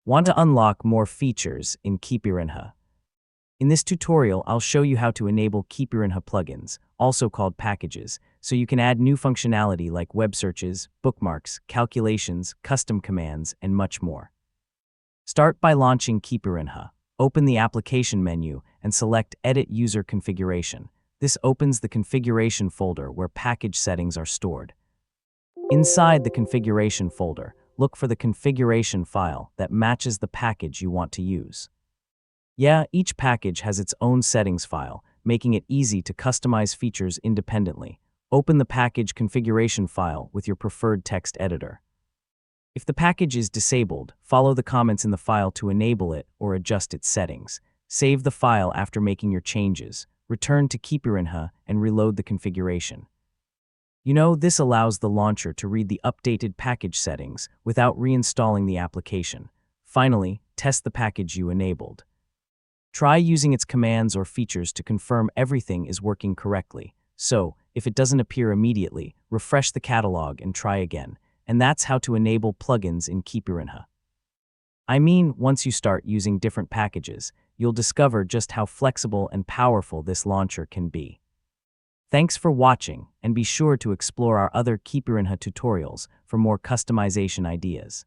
Want to unlock more features in Keypirinha? In this tutorial, I'll show you how to enable Keypirinha plugins, also called packages, so you can add new functionality like web searches, bookmarks, calculations, custom commands, and much more. Start by launching Keypirinha. Open the application menu and select Edit User Configuration. This opens the configuration folder where package settings are stored. Inside the configuration folder, look for the configuration file that matches the package you want to use. Each package has its own settings file, making it easy to customize features independently. Open the package configuration file with your preferred text editor. If the package is disabled, follow the comments in the file to enable it or adjust its settings. Save the file after making your changes, return to Keypirinha, and reload the configuration. This allows the launcher to read the updated package settings without reinstalling the application. Finally, test the package you enabled. Try using its commands or features to confirm everything is working correctly. So, if it doesn't appear immediately, refresh the catalog and try again. And that's how to enable plugins in Keypirinha. Once you start using different packages, you'll discover just how flexible and powerful this launcher can be. Thanks for watching, and be sure to explore our other Keypirinha tutorials for more customization ideas.